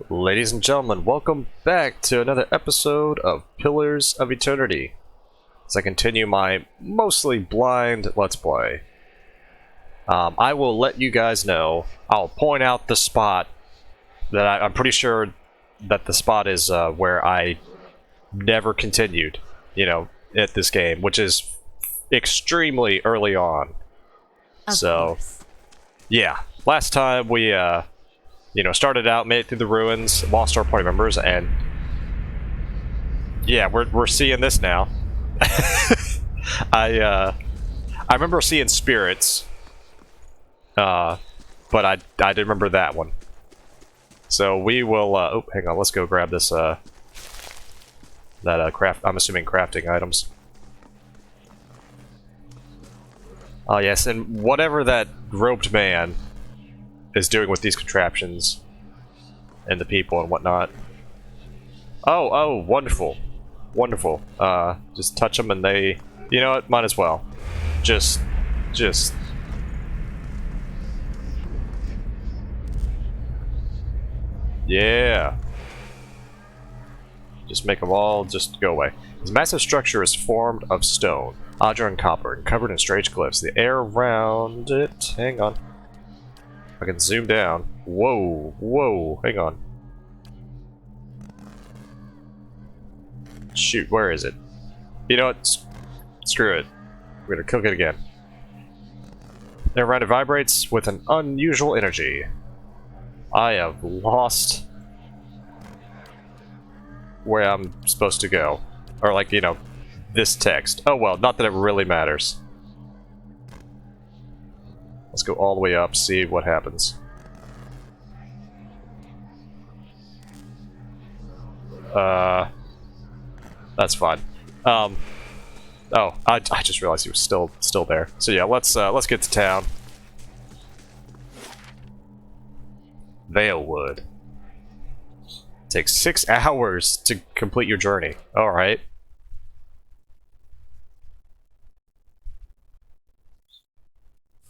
Ladies and gentlemen, welcome back to another episode of Pillars of Eternity, as I continue my mostly blind Let's Play. I will let you guys know, I'll point out the spot that I'm pretty sure that the spot is where I never continued, at this game, which is extremely early on. Of course. Yeah, last time we, started out, made it through the ruins, lost our party members, and yeah, we're seeing this now. I remember seeing spirits, but I didn't remember that one. So we will. Oh, hang on. Let's go grab this. Craft. I'm assuming crafting items. Oh yes, and whatever that robed man is doing with these contraptions and the people and whatnot. Oh, wonderful. Wonderful. Just touch them and they... You know what? Might as well. Just... Yeah. Just make them all just go away. This massive structure is formed of stone, odger and copper, and covered in strange glyphs. The air around it... Hang on. I can zoom down. Whoa, hang on. Shoot, where is it? You know what? Screw it. We're gonna cook it again. Never mind, it vibrates with an unusual energy. I have lost where I'm supposed to go. Or like, this text. Oh well, not that it really matters. Let's go all the way up, see what happens. That's fine. Oh, I just realized he was still there. So yeah, let's get to town. Vale Wood. Takes 6 hours to complete your journey. All right.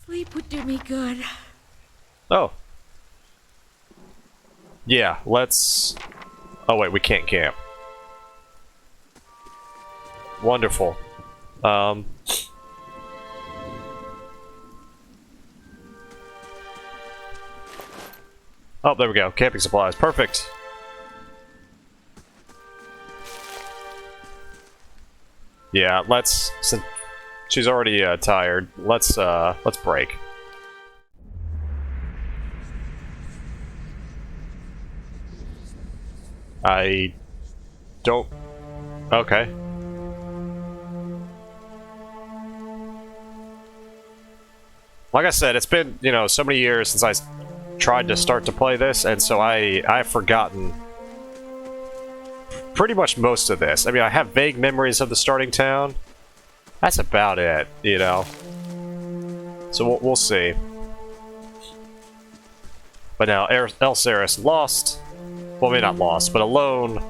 Sleep would do me good. Oh. Yeah, let's... Oh wait, we can't camp. Wonderful. Oh, there we go. Camping supplies. Perfect. Yeah, let's... Since she's already tired, let's break. I don't... Okay. Like I said, it's been, so many years since I tried to start to play this, and so I've forgotten pretty much most of this. I mean, I have vague memories of the starting town. That's about it, So we'll see. But now, Elsaris lost. Well, maybe not lost, but alone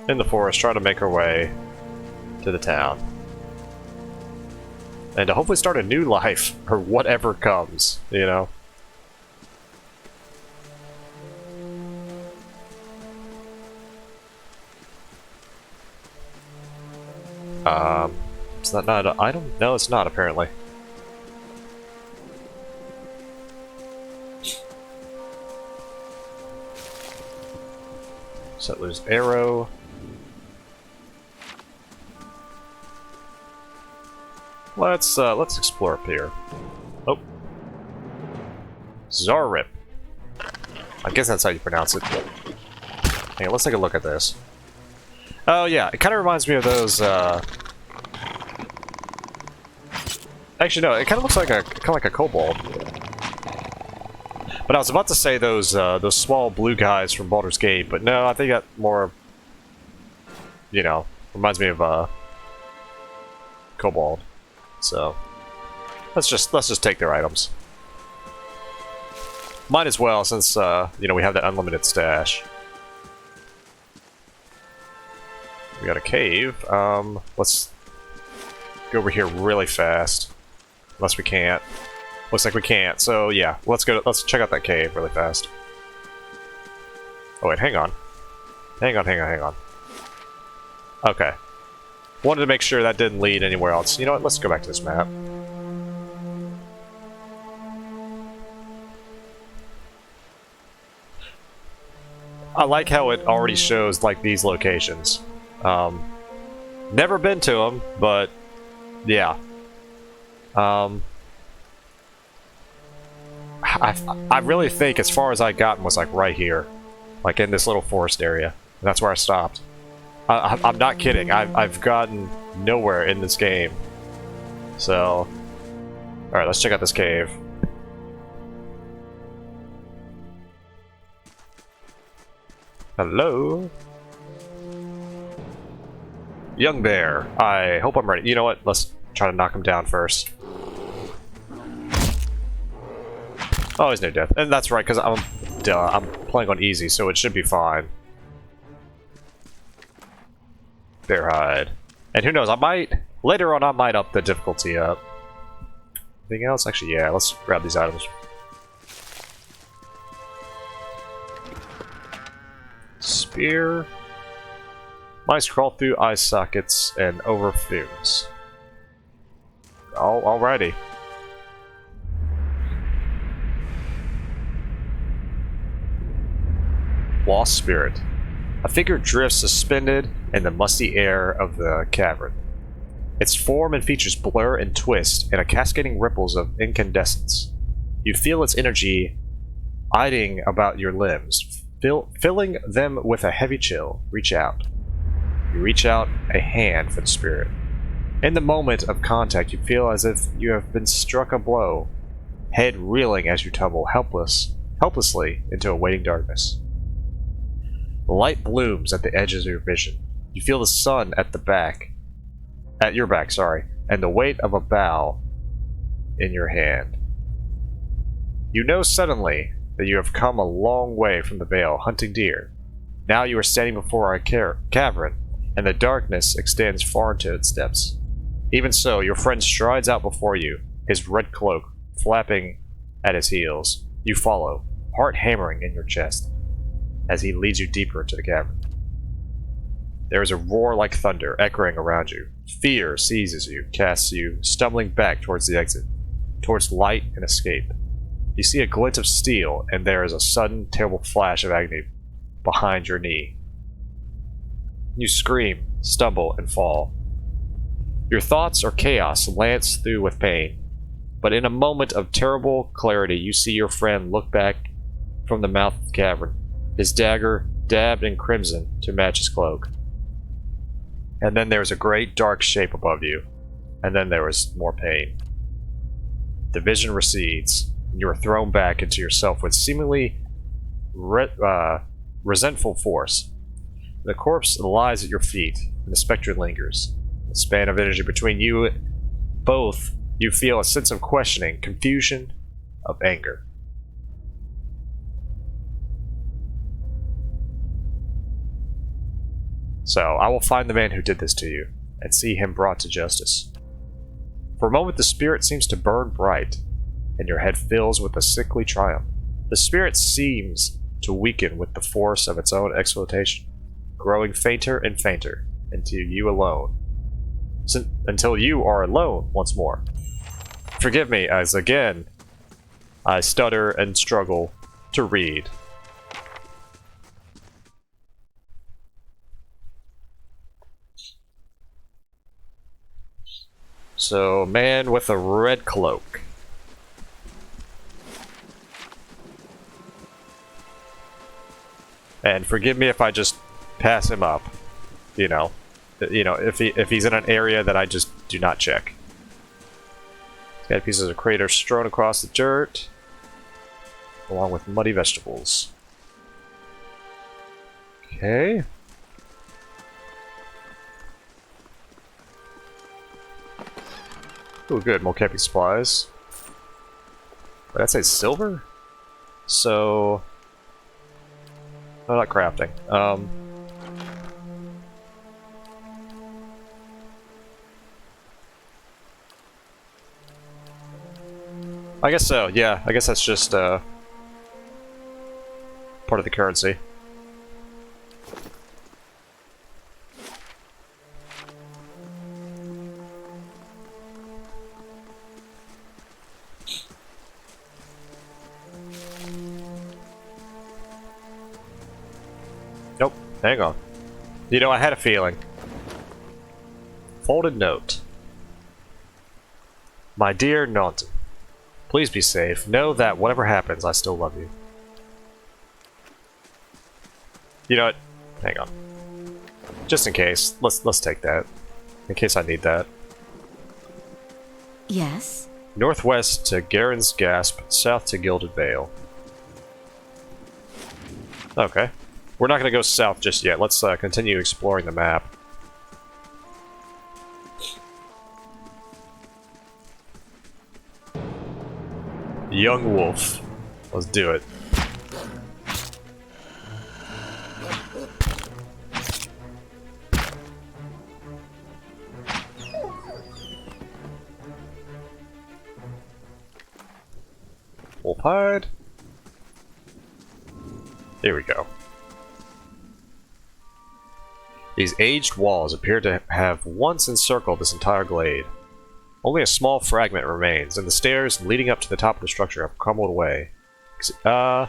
in the forest, trying to make her way to the town. And to hopefully start a new life, or whatever comes, Is that not an item? No, it's not, apparently. Settler's arrow. Let's explore up here. Oh. Zarrip. I guess that's how you pronounce it. Hey, let's take a look at this. Oh yeah, it kind of reminds me of those, Actually, no, it kind of looks like a kobold. But I was about to say those small blue guys from Baldur's Gate, but no, I think that more, reminds me of kobold. So let's just take their items. Might as well, since we have that unlimited stash. We got a cave. Let's go over here really fast. Unless we can't. Looks like we can't. So yeah, let's check out that cave really fast. Oh wait, hang on. Hang on. Okay. Wanted to make sure that didn't lead anywhere else. You know what, let's go back to this map. I like how it already shows, like, these locations. Never been to them, but yeah. I really think as far as I gotten was like right here, like in this little forest area. And that's where I stopped. I'm not kidding. I've gotten nowhere in this game. So, all right, let's check out this cave. Hello? Young bear. I hope I'm ready. You know what? Let's try to knock him down first. Oh, he's near death. And that's right, because I'm playing on easy, so it should be fine. Bear hide. And who knows, later on I might up the difficulty up. Anything else? Actually, yeah, let's grab these items. Spear. Mice crawl through eye sockets and over fumes. Alrighty. Lost spirit. A figure drifts suspended in the musty air of the cavern. Its form and features blur and twist in a cascading ripples of incandescence. You feel its energy idling about your limbs, filling them with a heavy chill. Reach out. You reach out a hand for the spirit. In the moment of contact, you feel as if you have been struck a blow, head reeling as you tumble helplessly into a waiting darkness. The light blooms at the edges of your vision. You feel the sun at your back, and the weight of a bough in your hand. You know suddenly that you have come a long way from the Vale hunting deer. Now you are standing before a cavern, and the darkness extends far into its depths. Even so, your friend strides out before you, his red cloak flapping at his heels. You follow, heart hammering in your chest, as he leads you deeper into the cavern. There is a roar like thunder echoing around you. Fear seizes you, casts you stumbling back towards the exit, towards light and escape. You see a glint of steel, and there is a sudden, terrible flash of agony behind your knee. You scream, stumble, and fall. Your thoughts are chaos, lanced through with pain. But in a moment of terrible clarity, you see your friend look back from the mouth of the cavern, his dagger dabbed in crimson to match his cloak. And then there is a great dark shape above you, and then there is more pain. The vision recedes, and you are thrown back into yourself with seemingly resentful force. The corpse lies at your feet, and the spectre lingers. The span of energy between you both, you feel a sense of questioning, confusion, of anger. So, I will find the man who did this to you, and see him brought to justice. For a moment the spirit seems to burn bright, and your head fills with a sickly triumph. The spirit seems to weaken with the force of its own exaltation, growing fainter and fainter, until you are alone once more. Forgive me, as again, I stutter and struggle to read. So, man with a red cloak. And forgive me if I just pass him up. You know, if he's in an area that I just do not check. He's got pieces of crater strewn across the dirt, along with muddy vegetables. Okay. Oh, good. More camping supplies. Did I say silver? So... no, not crafting. I guess so, yeah. I guess that's just, part of the currency. Nope. Hang on. You know, I had a feeling. Folded note. My dear Naunton, please be safe. Know that whatever happens, I still love you. You know what? Hang on. Just in case, let's take that. In case I need that. Yes? Northwest to Garen's Gasp, south to Gilded Vale. Okay. We're not going to go south just yet. Let's continue exploring the map. Young Wolf. Let's do it. Wolf hide. Here we go. These aged walls appear to have once encircled this entire glade. Only a small fragment remains, and the stairs leading up to the top of the structure have crumbled away. Oh,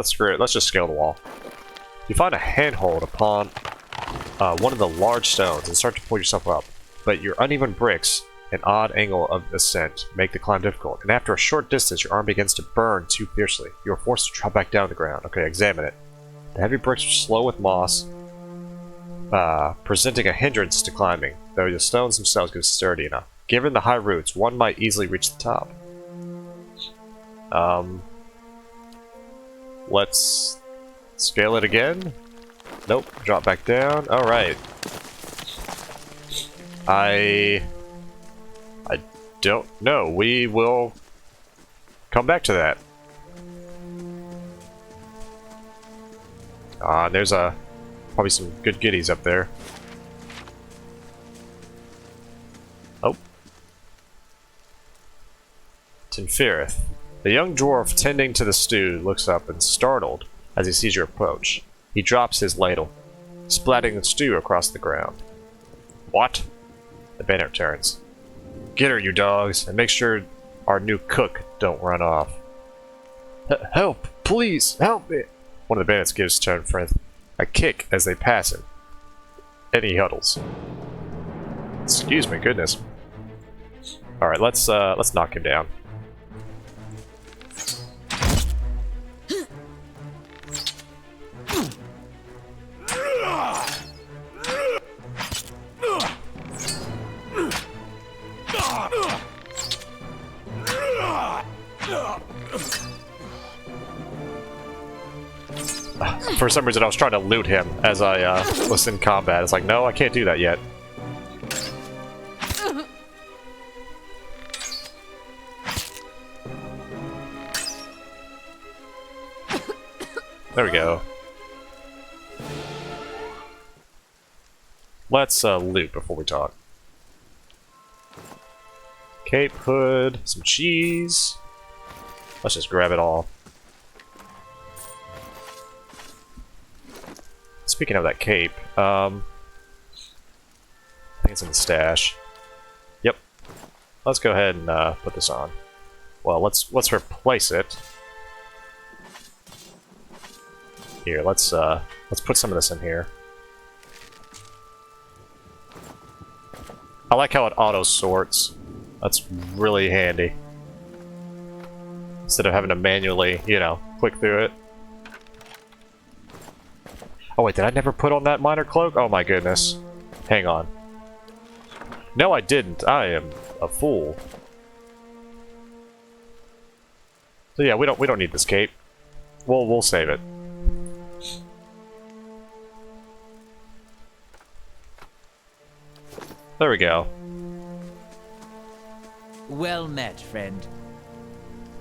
screw it. Let's just scale the wall. You find a handhold upon one of the large stones and start to pull yourself up, but your uneven bricks and odd angle of ascent make the climb difficult, and after a short distance your arm begins to burn too fiercely. You are forced to drop back down to the ground. Okay, examine it. The heavy bricks are slow with moss, presenting a hindrance to climbing, though the stones themselves get sturdy enough. Given the high roots, one might easily reach the top. Let's scale it again. Nope, drop back down. Alright. I don't know. We will come back to that. There's probably some good goodies up there. Oh. Tinfereth. The young dwarf tending to the stew looks up and startled as he sees your approach. He drops his ladle, splatting the stew across the ground. What? The bandit turns. Get her, you dogs, and make sure our new cook don't run off. Help! Please, help me! One of the bandits gives Tinfereth a kick as they pass him, and he huddles. Excuse me, goodness. All right, let's knock him down. For some reason, I was trying to loot him as I was in combat. It's like, no, I can't do that yet. There we go. Let's loot before we talk. Cape, hood, some cheese. Let's just grab it all. Speaking of that cape, I think it's in the stash. Yep. Let's go ahead and put this on. Well, let's replace it. Here, let's put some of this in here. I like how it auto sorts. That's really handy. Instead of having to manually, you know, click through it. Oh wait, did I never put on that minor cloak? Oh my goodness. Hang on. No, I didn't. I am a fool. So yeah, we don't need this cape. We'll save it. There we go. Well met, friend.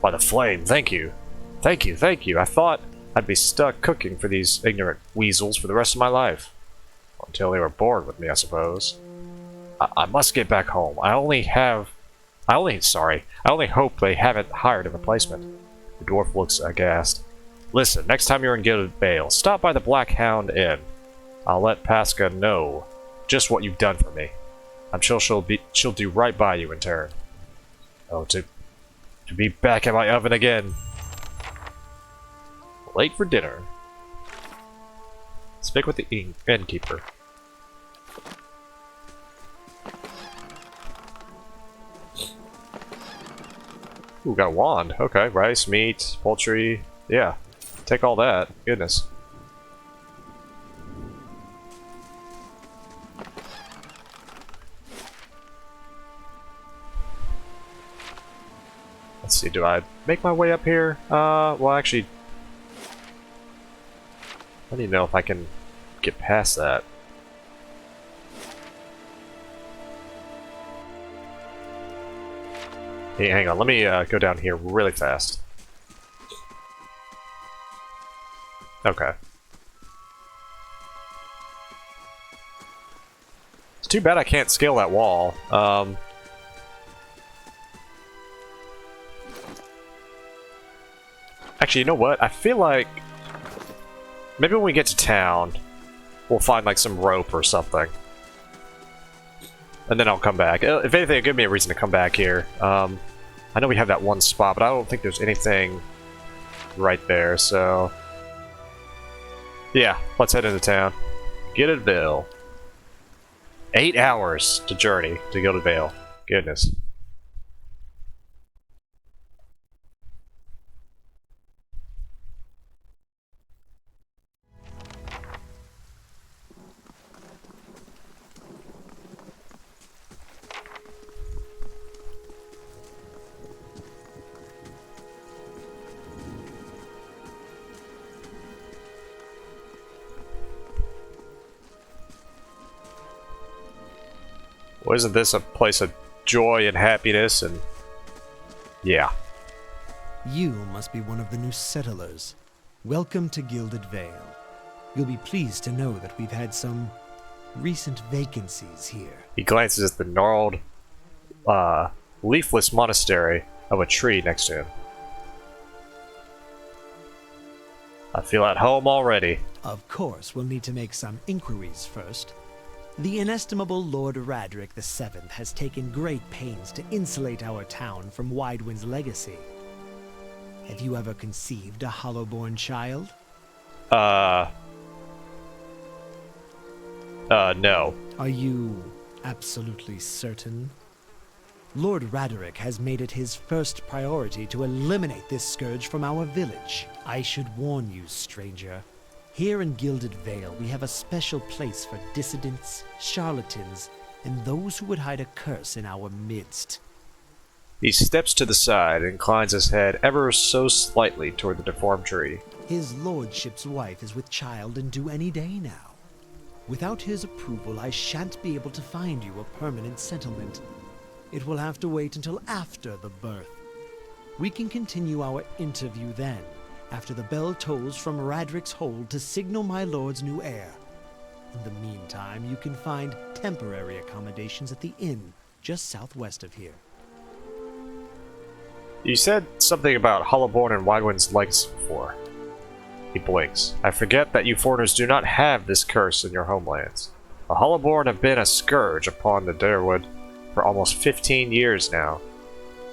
By the flame, thank you. Thank you, thank you. I thought I'd be stuck cooking for these ignorant weasels for the rest of my life. Until they were bored with me, I suppose. I must get back home. I only hope they haven't hired a replacement. The dwarf looks aghast. Listen, next time you're in Gilded Vale, stop by the Black Hound Inn. I'll let Pasca know just what you've done for me. I'm sure she'll do right by you in turn. Oh, to be back in my oven again. Late for dinner. Speak with the innkeeper. Ooh, got a wand. Okay, rice, meat, poultry. Yeah, take all that. Goodness. Let's see, do I make my way up here? Well, actually, I don't even know if I can get past that. Hey, hang on, let me go down here really fast. Okay. It's too bad I can't scale that wall. Actually, you know what? I feel like maybe when we get to town, we'll find like some rope or something. And then I'll come back. If anything, it'll give me a reason to come back here. I know we have that one spot, but I don't think there's anything right there, so... Yeah, let's head into town. Gilded Vale. 8 hours to journey to Gilded Vale. Goodness. Well, isn't this a place of joy and happiness and... Yeah. You must be one of the new settlers. Welcome to Gilded Vale. You'll be pleased to know that we've had some recent vacancies here. He glances at the gnarled, leafless monastery of a tree next to him. I feel at home already. Of course, we'll need to make some inquiries first. The inestimable Lord Radric VII has taken great pains to insulate our town from Widewind's legacy. Have you ever conceived a Hollowborn child? No. Are you absolutely certain? Lord Raderick has made it his first priority to eliminate this scourge from our village. I should warn you, stranger. Here in Gilded Vale, we have a special place for dissidents, charlatans, and those who would hide a curse in our midst. He steps to the side and inclines his head ever so slightly toward the deformed tree. His lordship's wife is with child and due any day now. Without his approval, I shan't be able to find you a permanent settlement. It will have to wait until after the birth. We can continue our interview then, after the bell tolls from Radric's hold to signal my lord's new heir. In the meantime, you can find temporary accommodations at the inn just southwest of here. You said something about Hollowborn and Widewind's legs before. He blinks. I forget that you foreigners do not have this curse in your homelands. The Hollowborn have been a scourge upon the Darewood for almost 15 years now.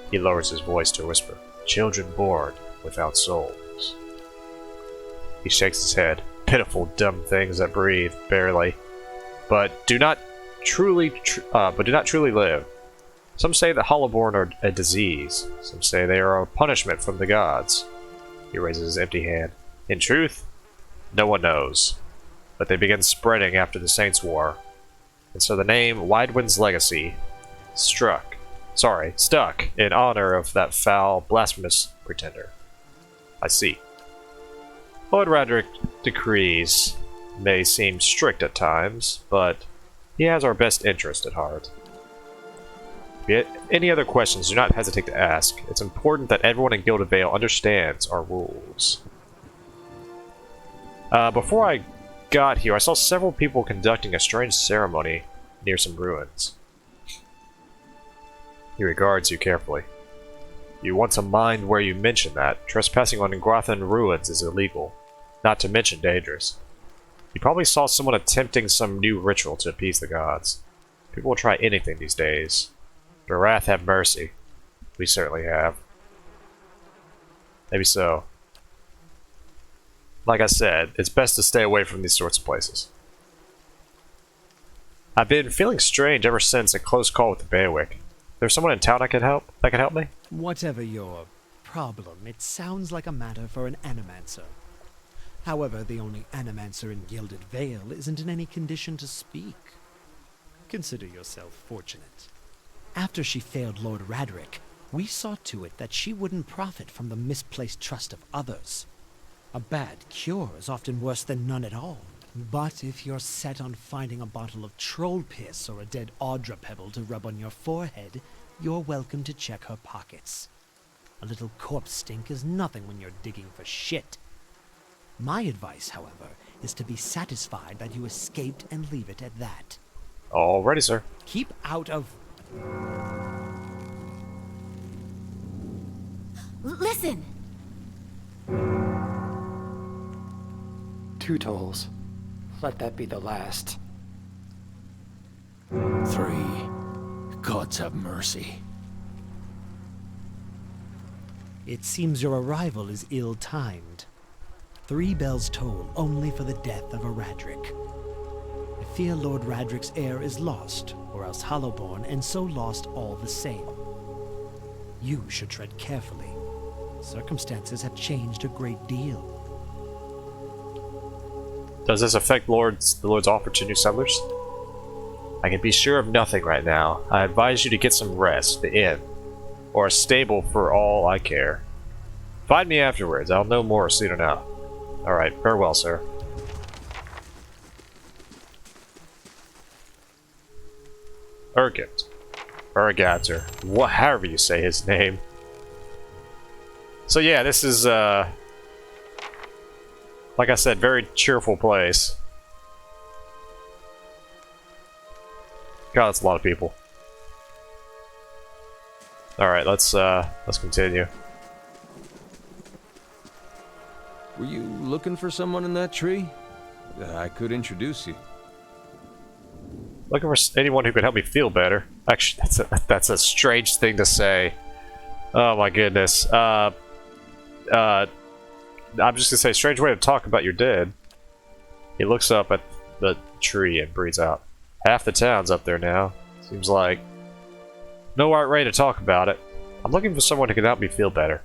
He lowers his voice to a whisper. Children born without souls. He shakes his head. Pitiful, dumb things that breathe, barely, but do not truly live. Some say that Hollowborn are a disease. Some say they are a punishment from the gods. He raises his empty hand. In truth, no one knows. But they begin spreading after the Saints' War, and so the name Widewind's Legacy stuck in honor of that foul, blasphemous pretender. I see. Lord Radric decrees may seem strict at times, but he has our best interest at heart. If you have any other questions, do not hesitate to ask. It's important that everyone in Gilded Vale understands our rules. Before I got here, I saw several people conducting a strange ceremony near some ruins. He regards you carefully. You want to mind where you mention that. Trespassing on Ngrathan ruins is illegal, not to mention dangerous. You probably saw someone attempting some new ritual to appease the gods. People will try anything these days. But Wrath have mercy. We certainly have. Maybe so. like I said, it's best to stay away from these sorts of places. I've been feeling strange ever since a close call with the Bailiwick. There's someone in town that can help me? Whatever your problem, it sounds like a matter for an animancer. However, the only animancer in Gilded Vale isn't in any condition to speak. Consider yourself fortunate. After she failed Lord Radric, we saw to it that she wouldn't profit from the misplaced trust of others. A bad cure is often worse than none at all. But if you're set on finding a bottle of troll piss or a dead Audra pebble to rub on your forehead, you're welcome to check her pockets. A little corpse stink is nothing when you're digging for shit. My advice, however, is to be satisfied that you escaped and leave it at that. Alrighty, sir. Keep out of... Listen! 2 tolls. Let that be the last. 3. Gods have mercy. It seems your arrival is ill-timed. 3 bells toll only for the death of a Radric. I fear Lord Radric's heir is lost, or else Hollowborn, and so lost all the same. You should tread carefully. Circumstances have changed a great deal. Does this affect the Lord's offer to new settlers? I can be sure of nothing right now. I advise you to get some rest, the inn, or a stable for all I care. Find me afterwards. I'll know more soon enough. Alright, farewell, sir. Urgater. However you say his name. So yeah, this is, like I said, very cheerful place. God, that's a lot of people. Alright, let's continue. Were you looking for someone in that tree? I could introduce you. Looking for anyone who could help me feel better. Actually, that's a strange thing to say. Oh my goodness. I'm just gonna say, strange way to talk about your dead. He looks up at the tree and breathes out. Half the town's up there now. Seems like no right way to talk about it. I'm looking for someone who can help me feel better.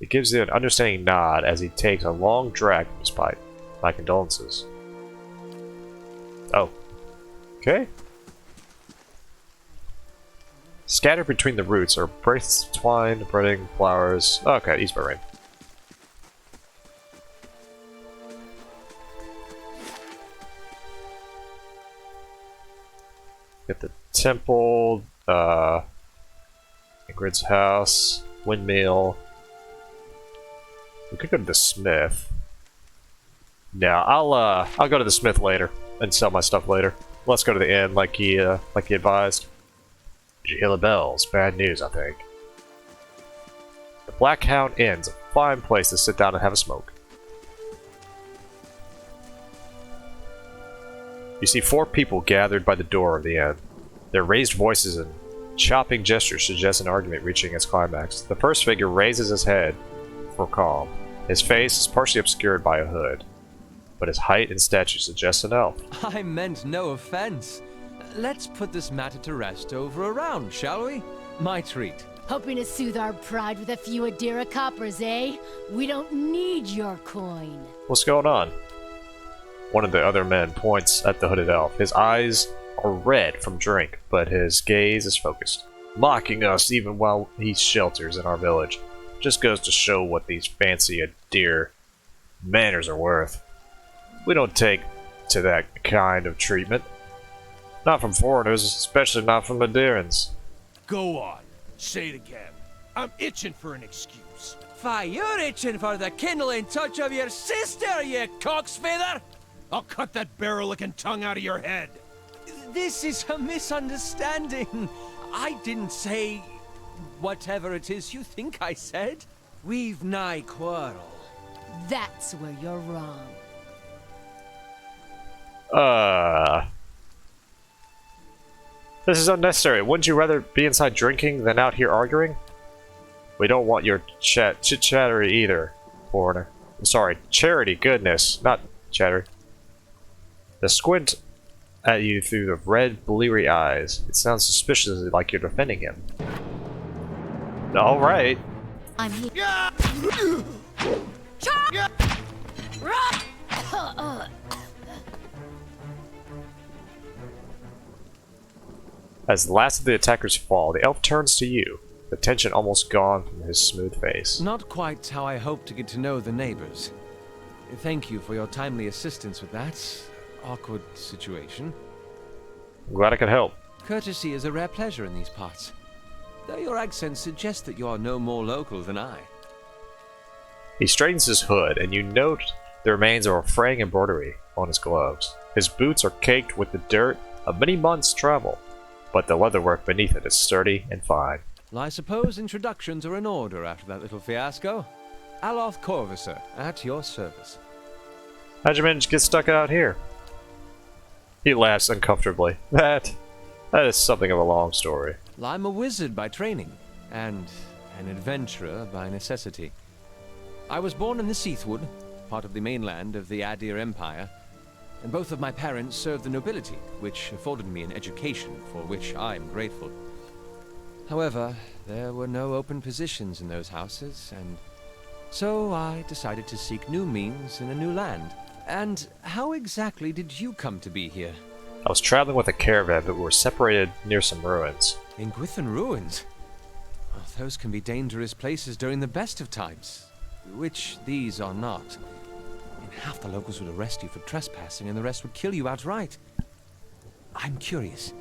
He gives you an understanding nod as he takes a long drag from his pipe. My condolences. Oh. Okay. Scattered between the roots are bracts of twine, budding flowers. Okay, east by rain. Get the temple, Ingrid's house, windmill. We could go to the smith. Yeah, I'll go to the smith later and sell my stuff later. Let's go to the inn, like he advised. Did you hear the bells? Bad news, I think. The Black Hound Inn's a fine place to sit down and have a smoke. You see 4 people gathered by the door of the inn. Their raised voices and chopping gestures suggest an argument reaching its climax. The first figure raises his head for calm. His face is partially obscured by a hood, but his height and stature suggest an elf. I meant no offense. Let's put this matter to rest over a round, shall we? My treat. Hoping to soothe our pride with a few Adira coppers, eh? We don't need your coin. What's going on? One of the other men points at the hooded elf. His eyes are red from drink, but his gaze is focused. Mocking us even while he shelters in our village. Just goes to show what these fancy Adir manners are worth. We don't take to that kind of treatment. Not from foreigners, especially not from Adirans. Go on. Say it again. I'm itching for an excuse. Fie, you're itching for the kindling touch of your sister, you cocksfeather! I'll cut that barrel-licking tongue out of your head. This is a misunderstanding. I didn't say whatever it is you think I said. We've nigh quarrel. That's where you're wrong. This is unnecessary. Wouldn't you rather be inside drinking than out here arguing? We don't want your chit-chattery either, foreigner. Sorry, Charity, goodness, not Chatter. They squint at you through the red, bleary eyes. It sounds suspiciously like you're defending him. Alright. I'm here. As the last of the attackers fall, the elf turns to you, the tension almost gone from his smooth face. Not quite how I hoped to get to know the neighbors. Thank you for your timely assistance with that awkward situation. I'm glad I could help. Courtesy is a rare pleasure in these parts, though your accent suggests that you are no more local than I. He straightens his hood, and you note the remains of a fraying embroidery on his gloves. His boots are caked with the dirt of many months' travel, but the leatherwork beneath it is sturdy and fine. Well, I suppose introductions are in order after that little fiasco. Aloth Corvisor, at your service. How'd you manage to get stuck out here? He laughs uncomfortably. That is something of a long story. Well, I'm a wizard by training, and an adventurer by necessity. I was born in the Seathwood, part of the mainland of the Adir Empire, and both of my parents served the nobility, which afforded me an education for which I am grateful. However, there were no open positions in those houses, and so I decided to seek new means in a new land. And how exactly did you come to be here? I was traveling with a caravan, but we were separated near some ruins. In Gwithan ruins? Well, those can be dangerous places during the best of times, which these are not. And half the locals would arrest you for trespassing, and the rest would kill you outright. I'm curious,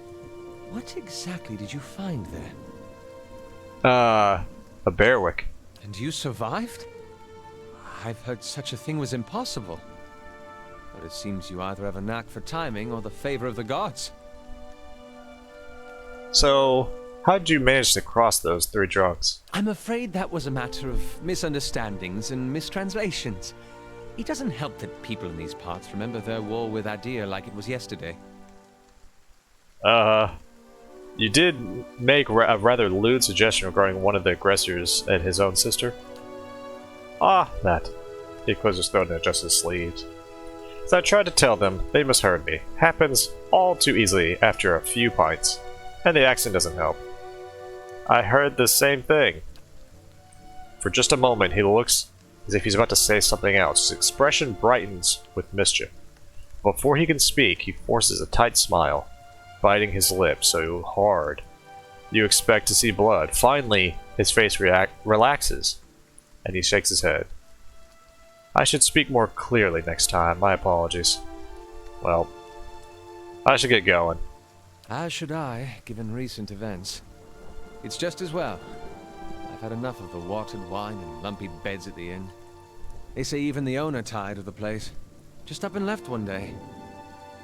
what exactly did you find there? A bearwick. And you survived? I've heard such a thing was impossible. But it seems you either have a knack for timing or the favor of the gods. So, how'd you manage to cross those three drunks? I'm afraid that was a matter of misunderstandings and mistranslations. It doesn't help that people in these parts remember their war with Adir like it was yesterday. You did make a rather lewd suggestion regarding one of the aggressors and his own sister. Ah, that. He closed his throat and adjusted his sleeves. As I tried to tell them, they misheard me. Happens all too easily after a few pints, and the accent doesn't help. I heard the same thing. For just a moment, he looks as if he's about to say something else. His expression brightens with mischief. Before he can speak, he forces a tight smile, biting his lips so hard you expect to see blood. Finally, his face relaxes, and he shakes his head. I should speak more clearly next time. My apologies. Well, I should get going. As should I, given recent events. It's just as well. I've had enough of the watered wine and lumpy beds at the inn. They say even the owner tired of the place. Just up and left one day.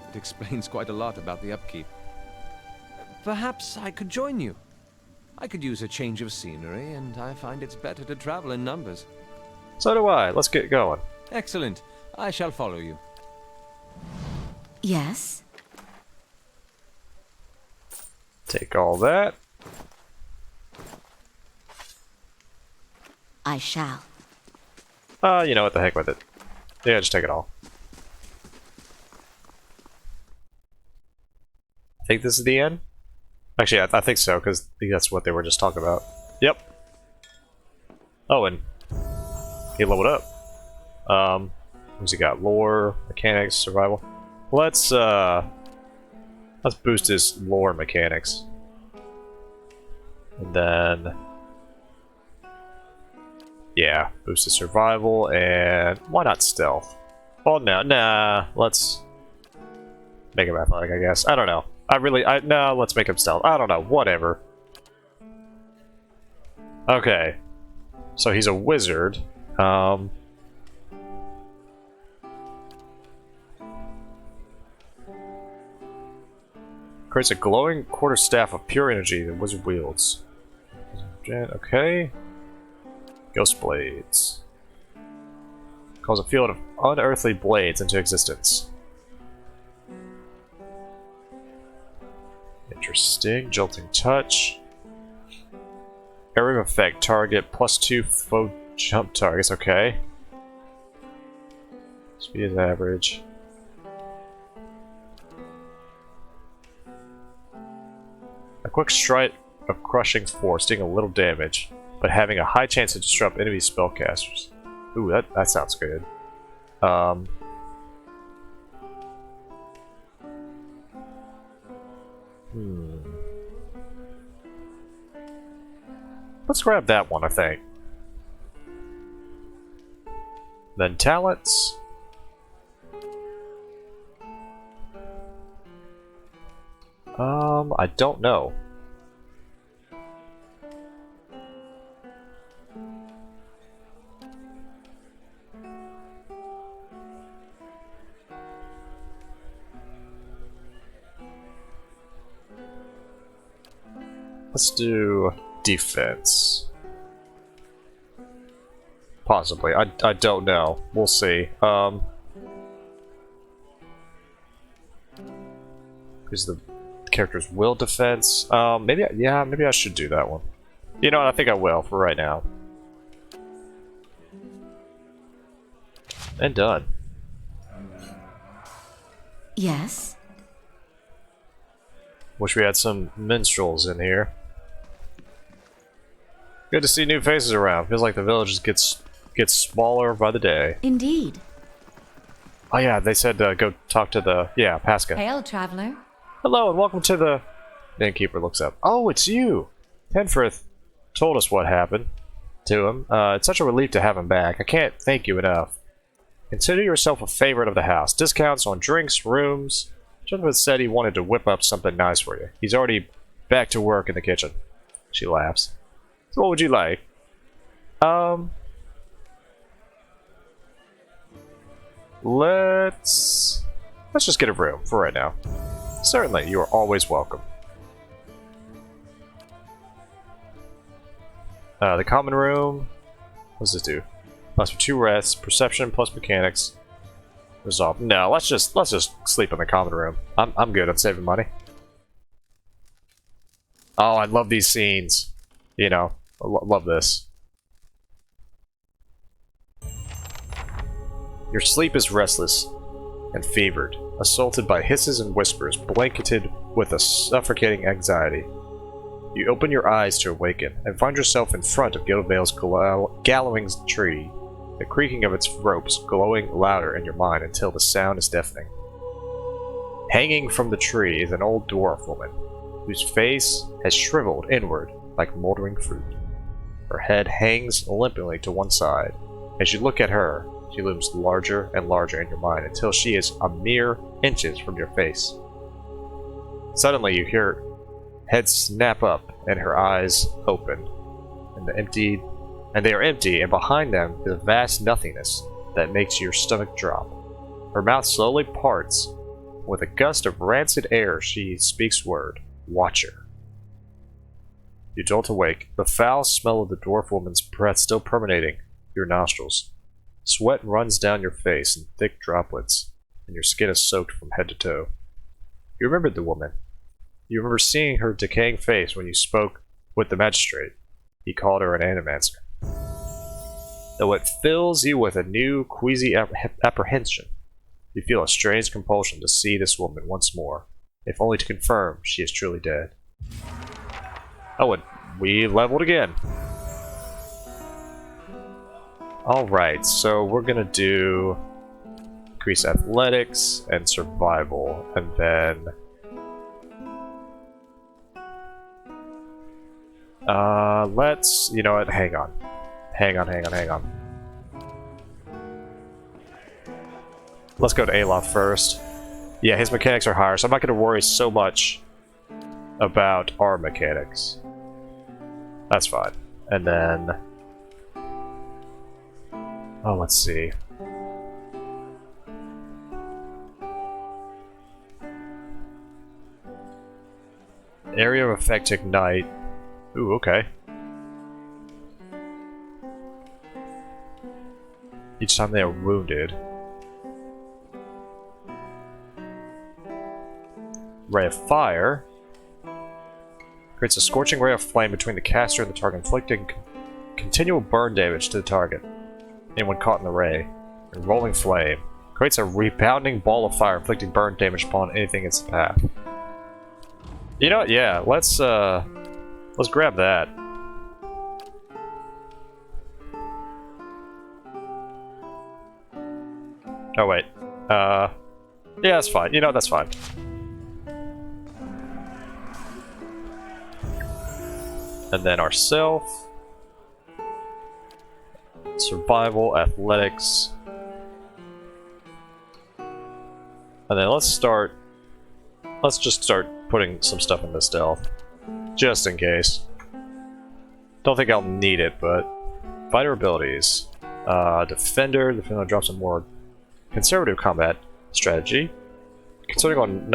It explains quite a lot about the upkeep. Perhaps I could join you. I could use a change of scenery, and I find it's better to travel in numbers. So do I. Let's get going. Excellent. I shall follow you. Yes? Take all that. I shall. You know what, the heck with it. Yeah, just take it all. I think this is the end? Actually, I think so, because that's what they were just talking about. Yep. Oh, and he leveled up. What's he got? Lore, mechanics, survival. Let's boost his lore mechanics. And then yeah, boost his survival, and why not stealth? Well, nah, let's make him athletic, I guess. I don't know. No, let's make him stealth. I don't know, whatever. Okay. So he's a wizard. Creates a glowing quarterstaff of pure energy the wizard wields. Okay. Ghost blades. Calls a field of unearthly blades into existence. Interesting. Jolting touch. Area of effect. Target +2 foe jump targets. Okay. Speed is average. A quick strike of crushing force, doing a little damage, but having a high chance to disrupt enemy spellcasters. Ooh, that sounds good. Let's grab that one, I think. Then talents. I don't know. Let's do defense. Possibly. I don't know. We'll see. Is the character's will defense? Maybe I should do that one. You know what? I think I will for right now. And done. Yes? Wish we had some minstrels in here. Good to see new faces around. Feels like the village just gets smaller by the day. Indeed. Oh yeah, they said go talk to the Pasca. Hail, traveler. Hello and welcome to the... The innkeeper looks up. Oh, it's you! Penfrith told us what happened to him. It's such a relief to have him back. I can't thank you enough. Consider yourself a favorite of the house. Discounts on drinks, rooms. Jonathan said he wanted to whip up something nice for you. He's already back to work in the kitchen. She laughs. So what would you like? Let's just get a room for right now. Certainly, you are always welcome. The common room. What does this do? Plus for 2 rests, perception plus mechanics. Resolve. No, let's just sleep in the common room. I'm good on saving money. Oh, I love these scenes. You know, I love this. Your sleep is restless and fevered, assaulted by hisses and whispers, blanketed with a suffocating anxiety. You open your eyes to awaken, and find yourself in front of Gilded's gallowing tree, the creaking of its ropes glowing louder in your mind until the sound is deafening. Hanging from the tree is an old dwarf woman, whose face has shriveled inward like moldering fruit. Her head hangs limply to one side. As you look at her, she looms larger and larger in your mind until she is a mere inches from your face. Suddenly you hear her head snap up and her eyes open, and they are empty, and behind them is a vast nothingness that makes your stomach drop. Her mouth slowly parts. With a gust of rancid air, she speaks word, Watcher. You jolt awake, the foul smell of the dwarf woman's breath still permeating your nostrils. Sweat runs down your face in thick droplets, and your skin is soaked from head to toe. You remembered the woman. You remember seeing her decaying face when you spoke with the magistrate. He called her an animancer. Though it fills you with a new, queasy apprehension, you feel a strange compulsion to see this woman once more, if only to confirm she is truly dead. Oh, and we leveled again. Alright, so we're gonna do increase athletics and survival, and then let's, you know what, hang on. Let's go to Alof first. Yeah, his mechanics are higher, so I'm not gonna worry so much about our mechanics. That's fine. And then oh, let's see. Area of effect ignite. Ooh, okay. Each time they are wounded. Ray of fire. Creates a scorching ray of flame between the caster and the target, inflicting continual burn damage to the target. Anyone caught in the ray. And rolling flame Creates a rebounding ball of fire, inflicting burn damage upon anything in its path. You know what? Yeah, let's grab that. Oh wait. Yeah, that's fine. You know, that's fine. And then our self. Survival, athletics. And then let's just start putting some stuff into stealth. Just in case. Don't think I'll need it, but... Fighter abilities. Defender drops some more conservative combat strategy. Concentrating on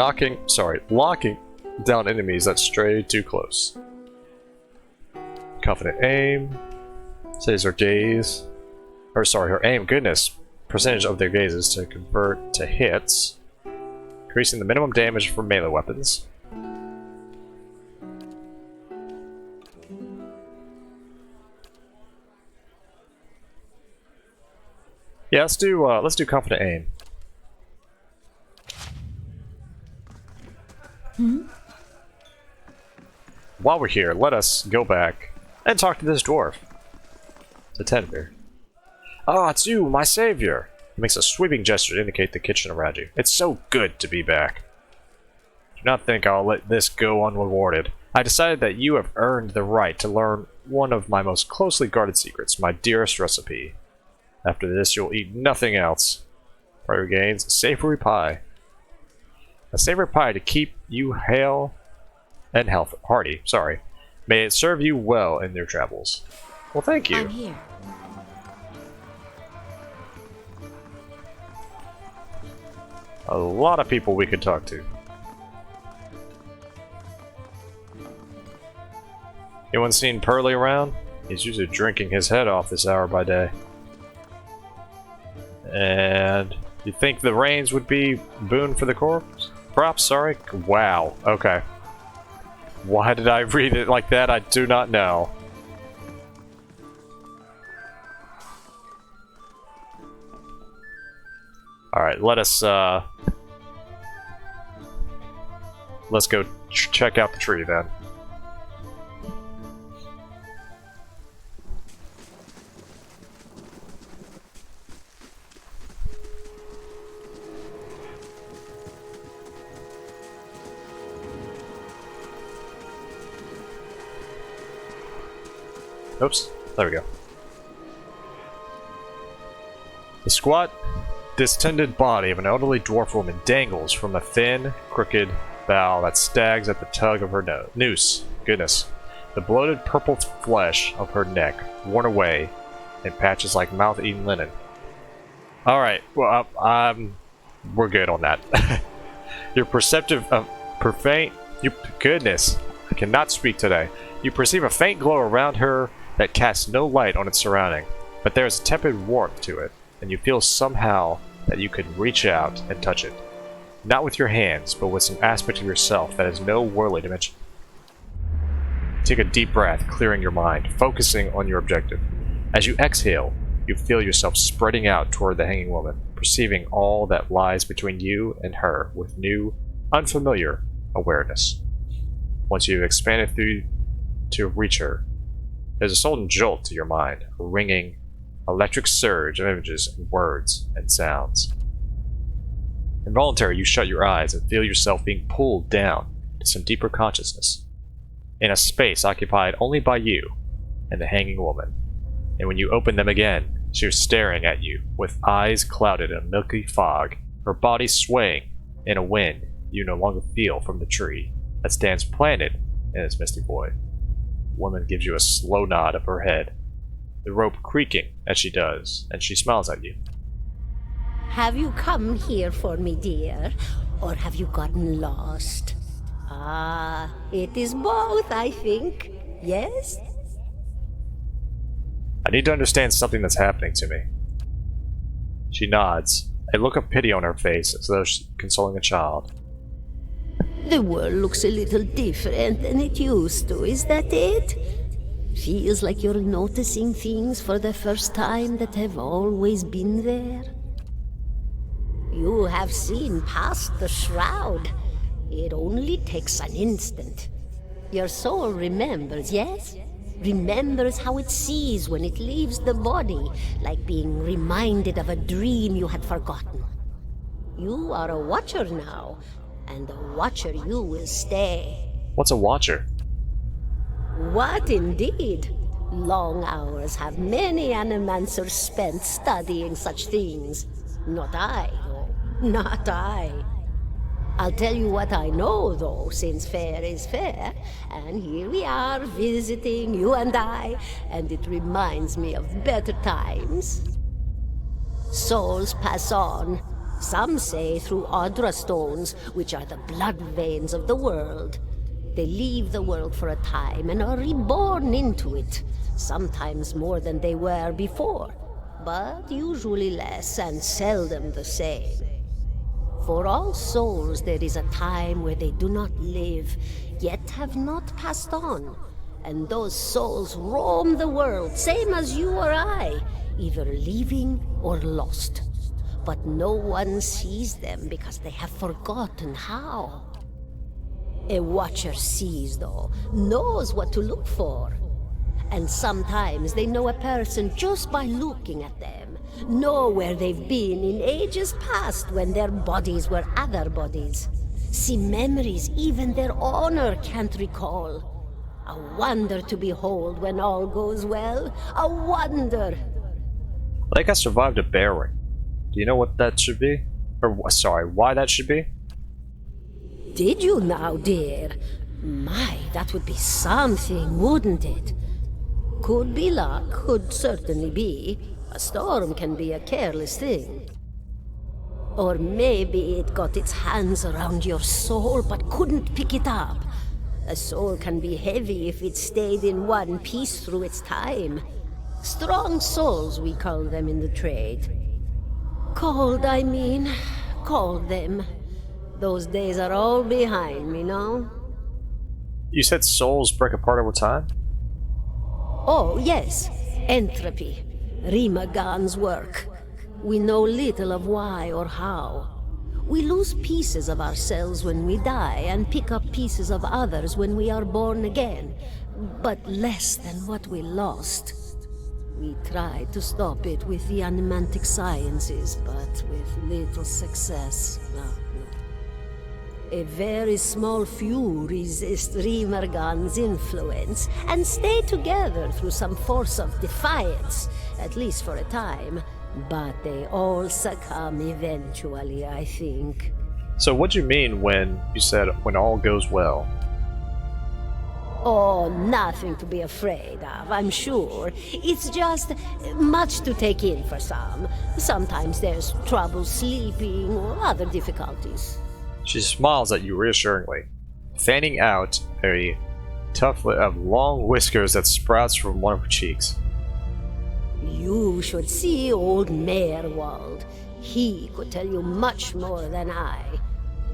locking down enemies that stray too close. Confident aim. Saves her gaze. Her aim, goodness. Percentage of their gazes to convert to hits. Increasing the minimum damage for melee weapons. Yeah, let's do confident aim. While we're here, let us go back and talk to this dwarf. It's a tender. Ah, it's you, my savior! He makes a sweeping gesture to indicate the kitchen around you. It's so good to be back. Do not think I'll let this go unrewarded. I decided that you have earned the right to learn one of my most closely guarded secrets, my dearest recipe. After this, you'll eat nothing else. Prior gains, savory pie. A savory pie to keep you hale and hearty. Sorry. May it serve you well in your travels. Well, thank you. I'm here. A lot of people we could talk to. Anyone seen Pearly around? He's usually drinking his head off this hour by day. And you think the rains would be boon for the corpse? Props, sorry. Wow. Okay. Why did I read it like that? I do not know. Alright, let's go check out the tree then. Oops, there we go. The squat, distended body of an elderly dwarf woman dangles from a thin, crooked bough that stags at the tug of her noose. Goodness. The bloated purple flesh of her neck worn away in patches like mouth-eaten linen. Alright, well, we're good on that. Your perceptive of goodness, I cannot speak today. You perceive a faint glow around her that casts no light on its surrounding, but there is a tepid warmth to it, and you feel somehow that you could reach out and touch it. Not with your hands, but with some aspect of yourself that has no worldly dimension. Take a deep breath, clearing your mind, focusing on your objective. As you exhale, you feel yourself spreading out toward the hanging woman, perceiving all that lies between you and her with new, unfamiliar awareness. Once you have expanded through to reach her, there's a sudden jolt to your mind, a ringing, electric surge of images and words and sounds. Involuntarily, you shut your eyes and feel yourself being pulled down to some deeper consciousness, in a space occupied only by you and the hanging woman. And when you open them again, she is staring at you with eyes clouded in a milky fog, her body swaying in a wind you no longer feel from the tree that stands planted in its misty void. The woman gives you a slow nod of her head, the rope creaking as she does, and she smiles at you. Have you come here for me, dear? Or have you gotten lost? Ah, it is both, I think. Yes? I need to understand something that's happening to me. She nods, a look of pity on her face as though she's consoling a child. The world looks a little different than it used to, is that it? Feels like you're noticing things for the first time that have always been there. You have seen past the shroud. It only takes an instant. Your soul remembers, yes? Remembers how it sees when it leaves the body, like being reminded of a dream you had forgotten. You are a watcher now, and a watcher you will stay. What's a watcher? What indeed? Long hours have many animancers spent studying such things. Not I, though. Not I. I'll tell you what I know, though, since fair is fair, and here we are visiting, you and I, and it reminds me of better times. Souls pass on, some say through Audra stones, which are the blood veins of the world. They leave the world for a time and are reborn into it, sometimes more than they were before, but usually less and seldom the same. For all souls there is a time where they do not live, yet have not passed on, and those souls roam the world, same as you or I, either leaving or lost. But no one sees them because they have forgotten how. A watcher sees, though, knows what to look for. And sometimes they know a person just by looking at them, know where they've been in ages past when their bodies were other bodies. See memories even their owner can't recall. A wonder to behold when all goes well. A wonder! I think I survived a bear ring. Do you know what that should be? Or, sorry, why that should be? Did you now, dear? My, that would be something, wouldn't it? Could be luck, could certainly be. A storm can be a careless thing. Or maybe it got its hands around your soul but couldn't pick it up. A soul can be heavy if it stayed in one piece through its time. Strong souls, we call them in the trade. Cold, I mean. Called them. Those days are all behind me, no? You said souls break apart over time? Oh, yes. Entropy. Rimagan's work. We know little of why or how. We lose pieces of ourselves when we die and pick up pieces of others when we are born again, but less than what we lost. We tried to stop it with the animantic sciences, but with little success. No. A very small few resist Rimergan's influence and stay together through some force of defiance, at least for a time. But they all succumb eventually, I think. So what do you mean when you said, when all goes well? Oh, nothing to be afraid of, I'm sure. It's just much to take in for some. Sometimes there's trouble sleeping or other difficulties. She smiles at you reassuringly, fanning out a tuftlet of long whiskers that sprouts from one of her cheeks. You should see old Merwald. He could tell you much more than I.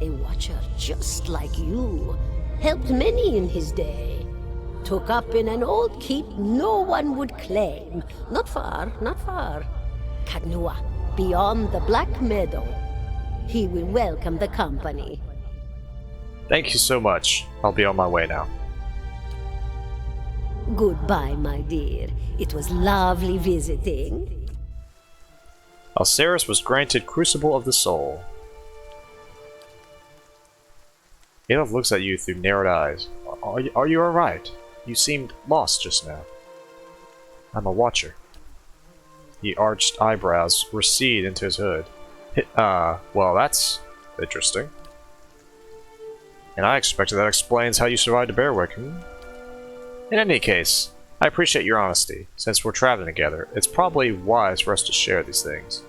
A watcher just like you. Helped many in his day. Took up in an old keep no one would claim. Not far, not far. Kadnua, beyond the Black Meadow. He will welcome the company. Thank you so much. I'll be on my way now. Goodbye, my dear. It was lovely visiting. Alceris was granted Crucible of the Soul. Adolf looks at you through narrowed eyes. Are you alright? You seemed lost just now. I'm a watcher. The arched eyebrows recede into his hood. Well, that's interesting. And I expected that explains how you survived a bear wicking. In any case, I appreciate your honesty. Since we're traveling together, it's probably wise for us to share these things.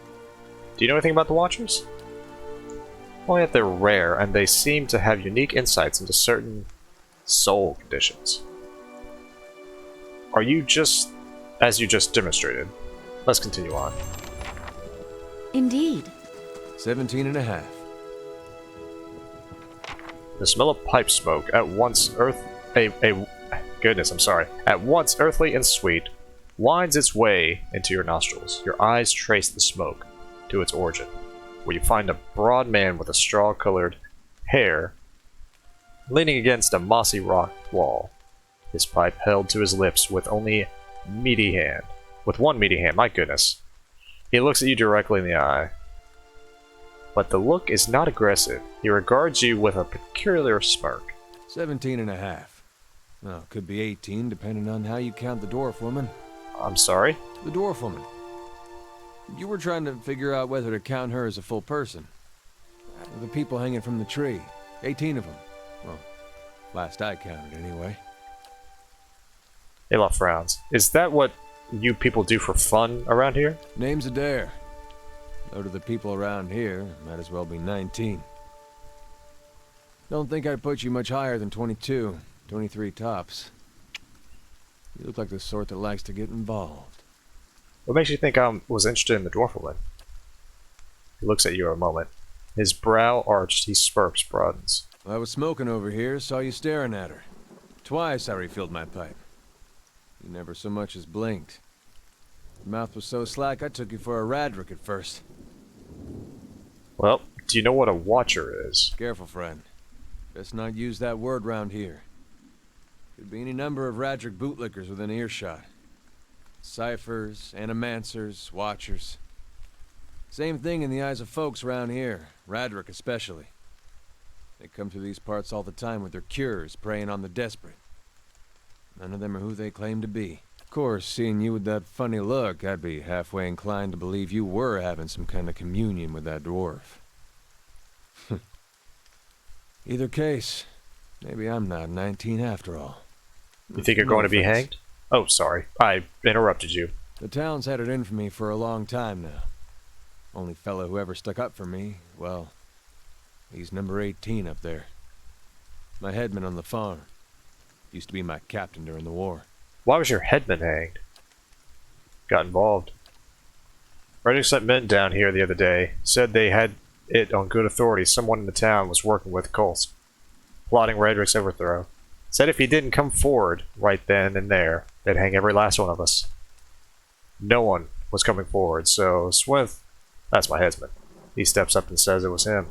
Do you know anything about the Watchers? Only that they're rare, and they seem to have unique insights into certain soul conditions. Are you just as you just demonstrated? Let's continue on. Indeed. 17 and a half. The smell of pipe smoke at once at once earthly and sweet, winds its way into your nostrils. Your eyes trace the smoke to its origin. where you find a broad man with a straw-colored hair leaning against a mossy rock wall, his pipe held to his lips with one meaty hand. My goodness. He looks at you directly in the eye. But the look is not aggressive. He regards you with a peculiar smirk. 17 and a half. Well, could be 18, depending on how you count the dwarf woman. I'm sorry? The dwarf woman. You were trying to figure out whether to count her as a full person. The people hanging from the tree. 18 of them. Well, last I counted, anyway. Alof frowns. Is that what you people do for fun around here? Name's Adair. Though to the people around here, might as well be 19. Don't think I'd put you much higher than 22, 23 tops. You look like the sort that likes to get involved. What makes you think I was interested in the dwarf woman? He looks at you a moment. His brow arched, his smirks broadens. I was smoking over here, saw you staring at her. Twice I refilled my pipe. You never so much as blinked. Your mouth was so slack I took you for a Radric at first. Well, do you know what a watcher is? Careful, friend. Best not use that word round here. Could be any number of Radric bootlickers within earshot. Ciphers, animancers, watchers. Same thing in the eyes of folks around here, Radric especially. They come through these parts all the time with their cures, preying on the desperate. None of them are who they claim to be. Of course, seeing you with that funny look, I'd be halfway inclined to believe you were having some kind of communion with that dwarf. Either case, maybe I'm not 19 after all. You think you're going to be hanged? Oh, sorry. I interrupted you. The town's had it in for me for a long time now. Only fellow who ever stuck up for me, well, he's number 18 up there. My headman on the farm. Used to be my captain during the war. Why was your headman hanged? Got involved. Reddick sent men down here the other day. Said they had it on good authority someone in the town was working with cults, plotting Redrick's overthrow. Said if he didn't come forward right then and there, they'd hang every last one of us. No one was coming forward, so Swith, that's my headsman, he steps up and says it was him.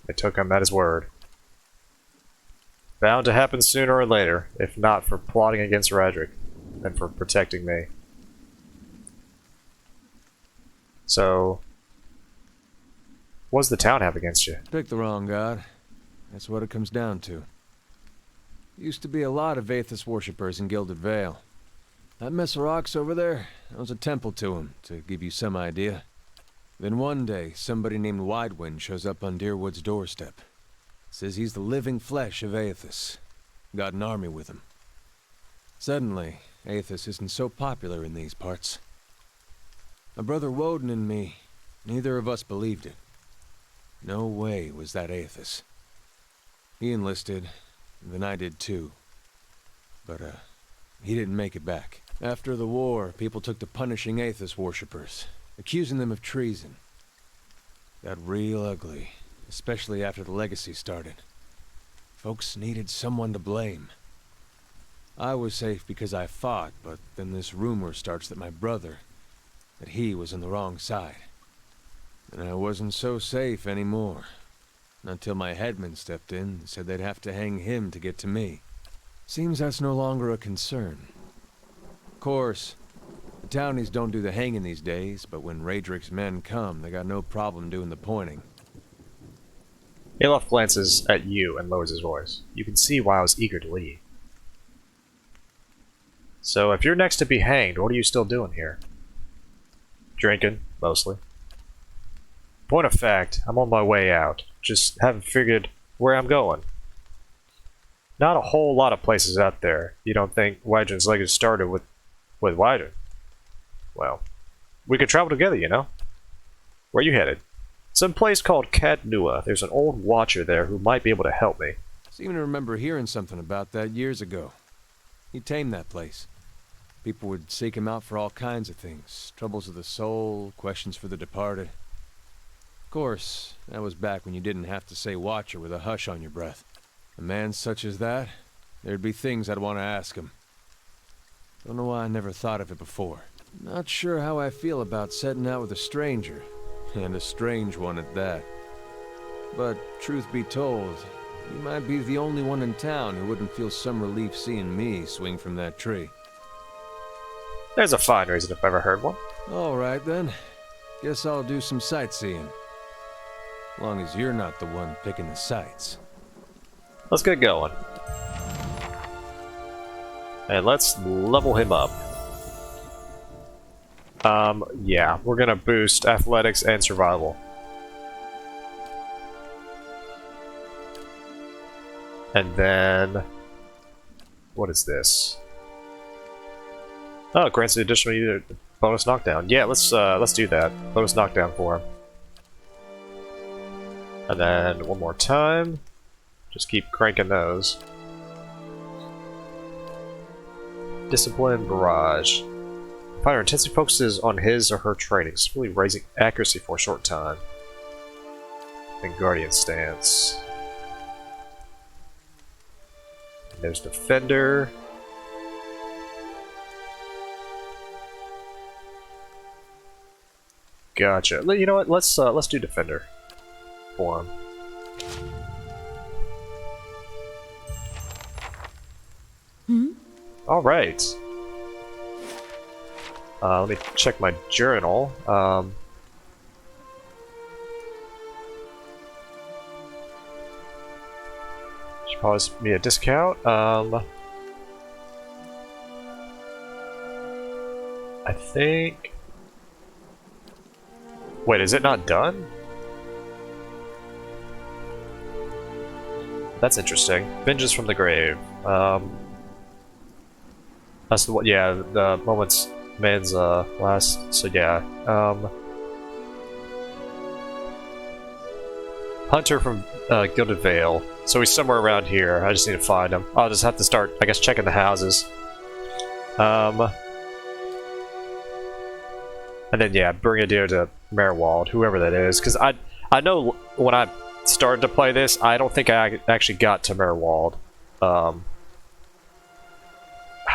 They took him at his word. Bound to happen sooner or later, if not for plotting against Radric, then for protecting me. So, what does the town have against you? Pick the wrong god. That's what it comes down to. Used to be a lot of Aethys worshippers in Gilded Vale. That mess of rocks over there, that was a temple to him, to give you some idea. Then one day, somebody named Widewind shows up on Deerwood's doorstep. Says he's the living flesh of Aethys. Got an army with him. Suddenly, Aethys isn't so popular in these parts. My brother Woden and me, neither of us believed it. No way was that Aethys. He enlisted, and then I did too. But, he didn't make it back. After the war, people took to punishing Aethys worshippers, accusing them of treason. Got real ugly, especially after the legacy started. Folks needed someone to blame. I was safe because I fought, but then this rumor starts that my brother, that he was on the wrong side. And I wasn't so safe anymore. Until my headman stepped in and said they'd have to hang him to get to me. Seems that's no longer a concern. Of course, the townies don't do the hanging these days, but when Radric's men come, they got no problem doing the pointing. Alof glances at you and lowers his voice. You can see why I was eager to leave. So, if you're next to be hanged, what are you still doing here? Drinking, mostly. Point of fact, I'm on my way out. Just haven't figured where I'm going. Not a whole lot of places out there. You don't think Wydron's legacy started with Wydron? Well, we could travel together, you know? Where are you headed? Some place called Cadnua. There's an old watcher there who might be able to help me. Seem to remember hearing something about that years ago. He tamed that place. People would seek him out for all kinds of things. Troubles of the soul, questions for the departed. Of course, that was back when you didn't have to say watcher with a hush on your breath. A man such as that, there'd be things I'd want to ask him. Don't know why I never thought of it before. Not sure how I feel about setting out with a stranger. and a strange one at that. But truth be told, you might be the only one in town who wouldn't feel some relief seeing me swing from that tree. There's a fine reason if I ever heard one. Alright then. Guess I'll do some sightseeing. Long as you're not the one picking the sights. Let's get going. And let's level him up. Yeah, we're gonna boost athletics and survival. And then... what is this? Oh, it grants the additional bonus knockdown. Yeah, let's do that. Bonus knockdown for him. And then one more time. Just keep cranking those. Discipline barrage. Fighter intensely focuses on his or her training, simply raising accuracy for a short time. And guardian stance. And there's defender. Gotcha. You know what? Let's do defender for him. All right. Let me check my journal. Should probably be a discount. I think. Wait, is it not done? That's interesting. Vengeance from the grave. That's the one. Yeah, the moments man's last. So yeah. Hunter from Gilded Vale. So he's somewhere around here. I just need to find him. I'll just have to start, I guess, checking the houses. And then yeah, Brigadier to Merwald, whoever that is, because I know when I started to play this, I don't think I actually got to Merwald.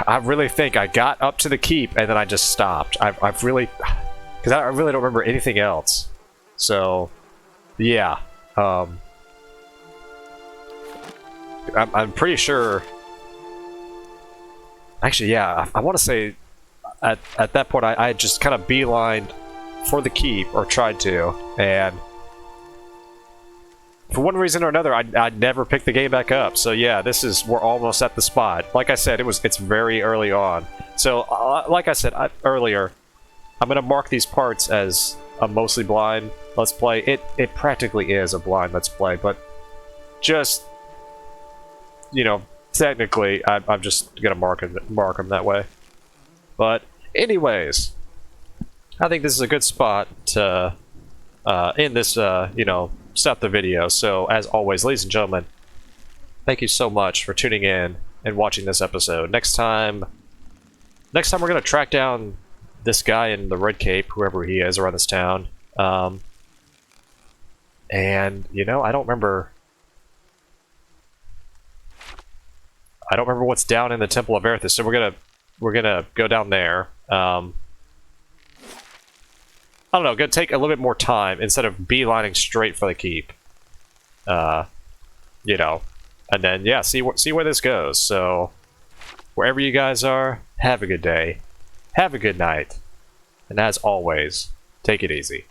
I really think I got up to the keep and then I just stopped. I've really, because I really don't remember anything else. So, yeah. I'm pretty sure. Actually, yeah. I want to say at that point I had just kind of beelined for the keep, or tried to, and for one reason or another, I never picked the game back up. So yeah, we're almost at the spot. Like I said, it's very early on. So like I said earlier, I'm gonna mark these parts as a mostly blind Let's Play. It practically is a blind Let's Play, but just, you know, technically, I'm just gonna mark them that way. But anyways, I think this is a good spot to end this, you know, stop the video. So as always, ladies and gentlemen, thank you so much for tuning in and watching this episode. Next time we're gonna track down this guy in the red cape, whoever he is, around this town. And you know, I don't remember what's down in the Temple of Erithus, so we're gonna go down there. I don't know, gonna take a little bit more time instead of beelining straight for the keep. You know, and then yeah, see where this goes. So wherever you guys are, have a good day, have a good night, and as always, take it easy.